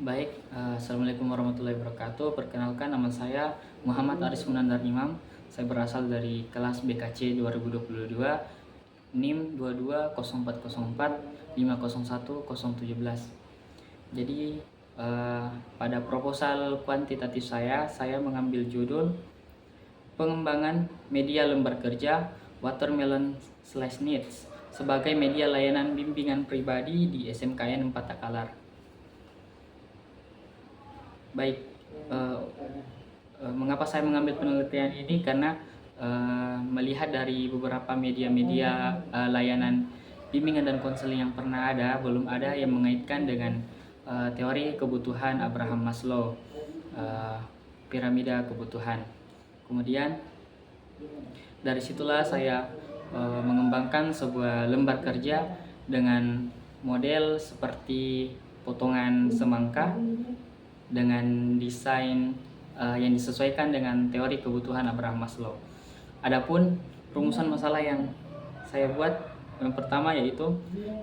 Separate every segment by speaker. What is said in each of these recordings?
Speaker 1: Baik, Assalamualaikum warahmatullahi wabarakatuh. Perkenalkan, nama saya Muhammad Aris Munandar Imam. Saya berasal dari kelas BKC 2022, NIM 220404501017. Jadi, pada proposal kuantitatif saya mengambil judul pengembangan media lembar kerja Watermelon Slash Needs sebagai media layanan bimbingan pribadi di SMKN 4 Takalar. Baik, eh, mengapa saya mengambil penelitian ini? Karena melihat dari beberapa media-media layanan bimbingan dan konseling yang pernah ada, belum ada yang mengaitkan dengan teori kebutuhan Abraham Maslow, piramida kebutuhan. Kemudian dari situlah saya mengembangkan sebuah lembar kerja dengan model seperti potongan semangka dengan desain yang disesuaikan dengan teori kebutuhan Abraham Maslow. Adapun rumusan masalah yang saya buat yang pertama yaitu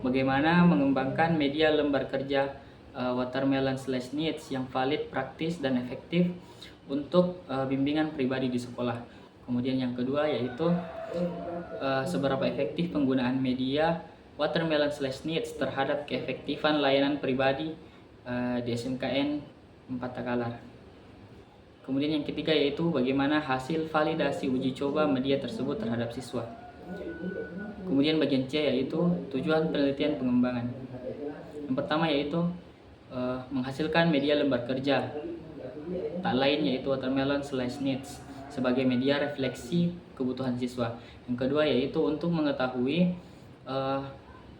Speaker 1: bagaimana mengembangkan media lembar kerja Watermelon Slash Needs yang valid, praktis, dan efektif untuk bimbingan pribadi di sekolah. Kemudian yang kedua yaitu seberapa efektif penggunaan media Watermelon Slash Needs terhadap keefektifan layanan pribadi di SMKN 4 Takalar. Kemudian yang ketiga yaitu bagaimana hasil validasi uji coba media tersebut terhadap siswa. Kemudian bagian C yaitu tujuan penelitian pengembangan. Yang pertama yaitu menghasilkan media lembar kerja, tak lain yaitu Watermelon Slash Needs sebagai media refleksi kebutuhan siswa. Yang kedua yaitu untuk mengetahui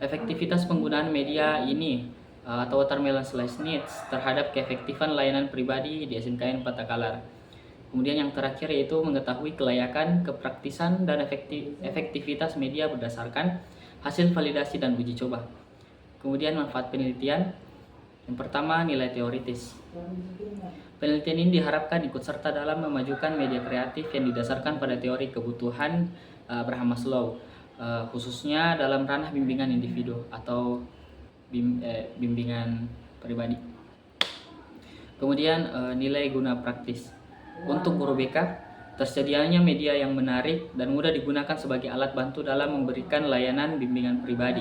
Speaker 1: efektivitas penggunaan media ini atau Watermelon Slash Needs terhadap keefektifan layanan pribadi di SMKN 4 Takalar. Kemudian yang terakhir yaitu mengetahui kelayakan, kepraktisan, dan efektivitas media berdasarkan hasil validasi dan uji coba. Kemudian manfaat penelitian. Yang pertama, nilai teoritis. Penelitian ini diharapkan ikut serta dalam memajukan media kreatif yang didasarkan pada teori kebutuhan Abraham Maslow, khususnya dalam ranah bimbingan individu atau bimbingan pribadi. Kemudian nilai guna praktis. Untuk guru BK, tersedianya media yang menarik dan mudah digunakan sebagai alat bantu dalam memberikan layanan bimbingan pribadi.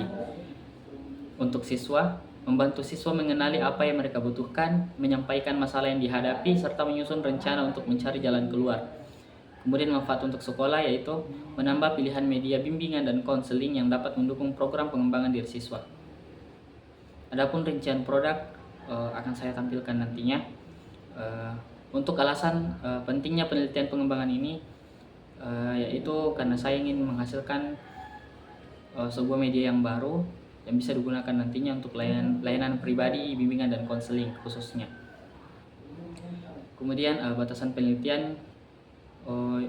Speaker 1: Untuk siswa, membantu siswa mengenali apa yang mereka butuhkan, menyampaikan masalah yang dihadapi, serta menyusun rencana untuk mencari jalan keluar. Kemudian manfaat untuk sekolah yaitu menambah pilihan media bimbingan dan konseling yang dapat mendukung program pengembangan diri siswa. Adapun rincian produk akan saya tampilkan nantinya. Untuk alasan pentingnya penelitian pengembangan ini yaitu karena saya ingin menghasilkan sebuah media yang baru yang bisa digunakan nantinya untuk layanan pribadi, bimbingan, dan konseling khususnya. Kemudian batasan penelitian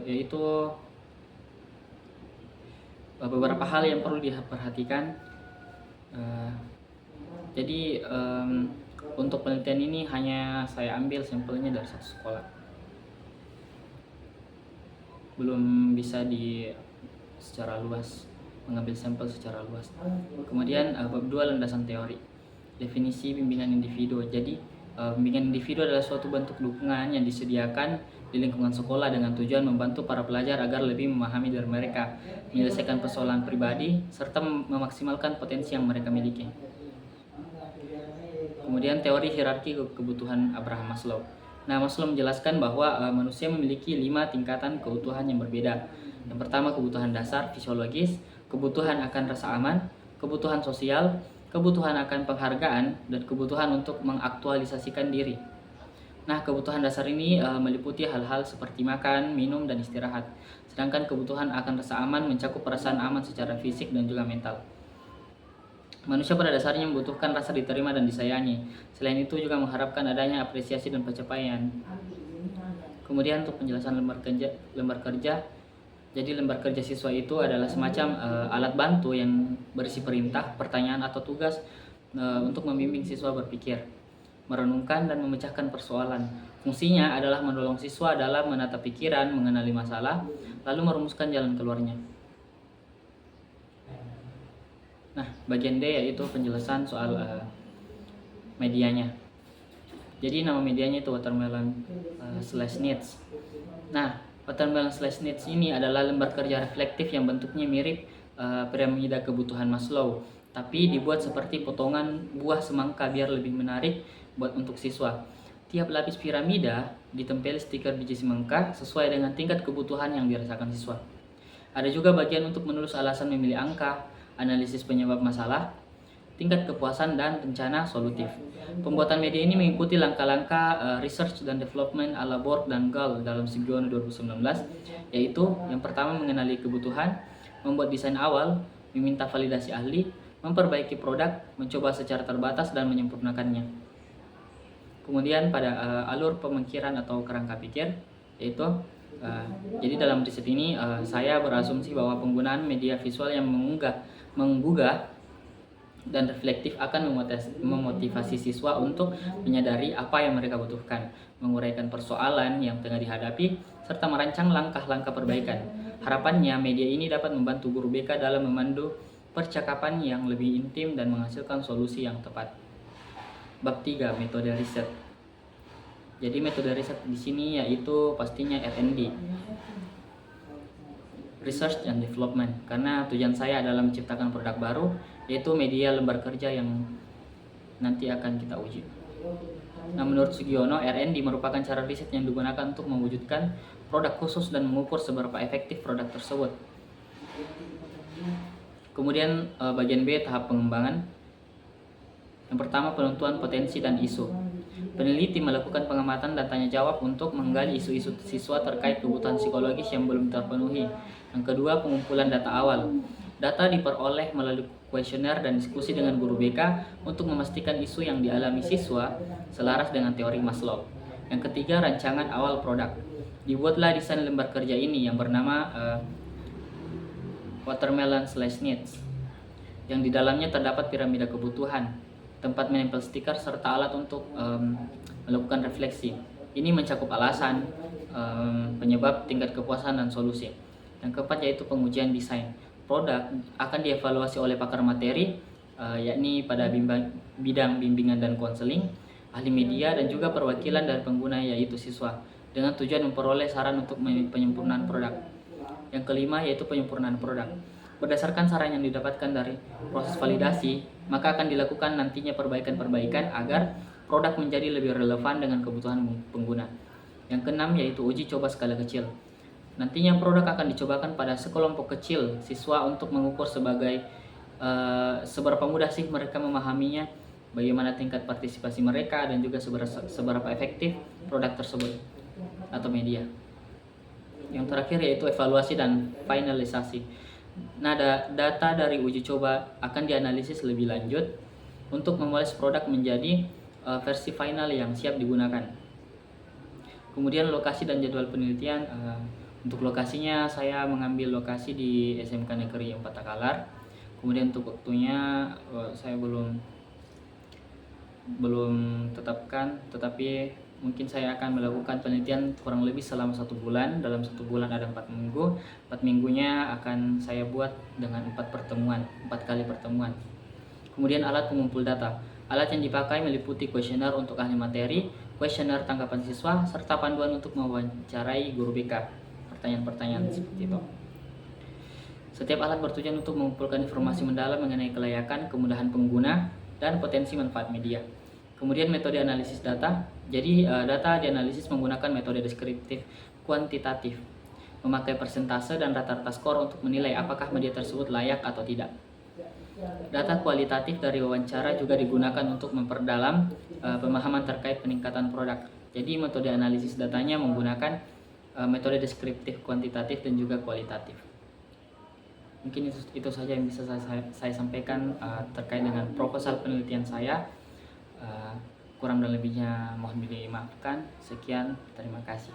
Speaker 1: yaitu beberapa hal yang perlu diperhatikan. Jadi untuk penelitian ini hanya saya ambil sampelnya dari satu sekolah, belum bisa secara luas mengambil sampel secara luas. Kemudian bab 2 landasan teori. Definisi bimbingan individu. Jadi bimbingan individu adalah suatu bentuk dukungan yang disediakan di lingkungan sekolah dengan tujuan membantu para pelajar agar lebih memahami diri mereka, menyelesaikan persoalan pribadi, serta memaksimalkan potensi yang mereka miliki. Kemudian teori hierarki kebutuhan Abraham Maslow. Nah, Maslow menjelaskan bahwa manusia memiliki 5 tingkatan kebutuhan yang berbeda. Yang pertama, kebutuhan dasar fisiologis, kebutuhan akan rasa aman, kebutuhan sosial, kebutuhan akan penghargaan, dan kebutuhan untuk mengaktualisasikan diri. Nah, kebutuhan dasar ini meliputi hal-hal seperti makan, minum, dan istirahat. Sedangkan kebutuhan akan rasa aman mencakup perasaan aman secara fisik dan juga mental. Manusia pada dasarnya membutuhkan rasa diterima dan disayangi. Selain itu juga mengharapkan adanya apresiasi dan pencapaian. Kemudian untuk penjelasan lembar kerja. Jadi lembar kerja siswa itu adalah semacam alat bantu yang berisi perintah, pertanyaan, atau tugas untuk membimbing siswa berpikir, merenungkan, dan memecahkan persoalan. Fungsinya adalah menolong siswa dalam menata pikiran, mengenali masalah, lalu merumuskan jalan keluarnya. Nah, bagian D yaitu penjelasan soal medianya. Jadi nama medianya itu Watermelon slash Needs. Nah, Watermelon slash Needs ini adalah lembar kerja reflektif yang bentuknya mirip piramida kebutuhan Maslow, tapi dibuat seperti potongan buah semangka biar lebih menarik untuk siswa. Tiap lapis piramida ditempeli stiker biji semangka sesuai dengan tingkat kebutuhan yang dirasakan siswa. Ada juga bagian untuk menulis alasan memilih angka, analisis penyebab masalah, tingkat kepuasan, dan rencana solutif. Pembuatan media ini mengikuti langkah-langkah research dan development ala Borg dan Gall dalam Sugiono 2019, yaitu yang pertama mengenali kebutuhan, membuat desain awal, meminta validasi ahli, memperbaiki produk, mencoba secara terbatas, dan menyempurnakannya. Kemudian pada alur pemikiran atau kerangka pikir, yaitu jadi dalam riset ini saya berasumsi bahwa penggunaan media visual yang menggugah dan reflektif akan memotivasi siswa untuk menyadari apa yang mereka butuhkan, menguraikan persoalan yang tengah dihadapi, serta merancang langkah-langkah perbaikan. Harapannya media ini dapat membantu guru BK dalam memandu percakapan yang lebih intim dan menghasilkan solusi yang tepat. Bab 3, metode riset. Jadi metode riset di sini yaitu pastinya R&D, Research and Development, karena tujuan saya adalah menciptakan produk baru, yaitu media lembar kerja yang nanti akan kita uji. Nah, menurut Sugiono, R&D merupakan cara riset yang digunakan untuk mewujudkan produk khusus dan mengukur seberapa efektif produk tersebut. Kemudian bagian B, tahap pengembangan. Yang pertama, penentuan potensi dan isu. Peneliti melakukan pengamatan dan tanya jawab untuk menggali isu-isu siswa terkait kebutuhan psikologis yang belum terpenuhi. Yang kedua, pengumpulan data awal. Data diperoleh melalui kuesioner dan diskusi dengan guru BK untuk memastikan isu yang dialami siswa selaras dengan teori Maslow. Yang ketiga, rancangan awal produk. Dibuatlah desain lembar kerja ini yang bernama Watermelon slash Needs, yang di dalamnya terdapat piramida kebutuhan, tempat menempel stiker, serta alat untuk melakukan refleksi. Ini mencakup alasan, penyebab, tingkat kepuasan, dan solusi. Yang keempat yaitu pengujian desain. Produk akan dievaluasi oleh pakar materi, yakni pada bidang bimbingan dan konseling, ahli media, dan juga perwakilan dari pengguna yaitu siswa, dengan tujuan memperoleh saran untuk penyempurnaan produk. Yang kelima yaitu penyempurnaan produk. Berdasarkan saran yang didapatkan dari proses validasi, maka akan dilakukan nantinya perbaikan-perbaikan agar produk menjadi lebih relevan dengan kebutuhan pengguna. Yang keenam yaitu uji coba skala kecil. Nantinya produk akan dicobakan pada sekelompok kecil siswa untuk mengukur seberapa mudah sih mereka memahaminya, bagaimana tingkat partisipasi mereka, dan juga seberapa efektif produk tersebut atau media. Yang terakhir yaitu evaluasi dan finalisasi. Nah, data dari uji coba akan dianalisis lebih lanjut untuk memoles produk menjadi versi final yang siap digunakan. Kemudian lokasi dan jadwal penelitian. Untuk lokasinya saya mengambil lokasi di SMK Negeri 4 Takalar. Kemudian untuk waktunya saya belum tetapkan, tetapi mungkin saya akan melakukan penelitian kurang lebih selama 1 bulan. Dalam 1 bulan ada 4 minggu. 4 minggunya akan saya buat dengan 4 kali pertemuan. Kemudian alat pengumpul data. Alat yang dipakai meliputi kuesioner untuk ahli materi, kuesioner tanggapan siswa, serta panduan untuk mewawancarai guru BK. Pertanyaan-pertanyaan seperti itu. Setiap alat bertujuan untuk mengumpulkan informasi mendalam mengenai kelayakan, kemudahan pengguna, dan potensi manfaat media. Kemudian metode analisis data. Jadi data dianalisis menggunakan metode deskriptif kuantitatif, memakai persentase dan rata-rata skor untuk menilai apakah media tersebut layak atau tidak. Data kualitatif dari wawancara juga digunakan untuk memperdalam pemahaman terkait peningkatan produk. Jadi metode analisis datanya menggunakan metode deskriptif kuantitatif dan juga kualitatif. Mungkin itu saja yang bisa saya sampaikan terkait dengan proposal penelitian saya. Kurang dan lebihnya mohon dimaafkan. Sekian, terima kasih.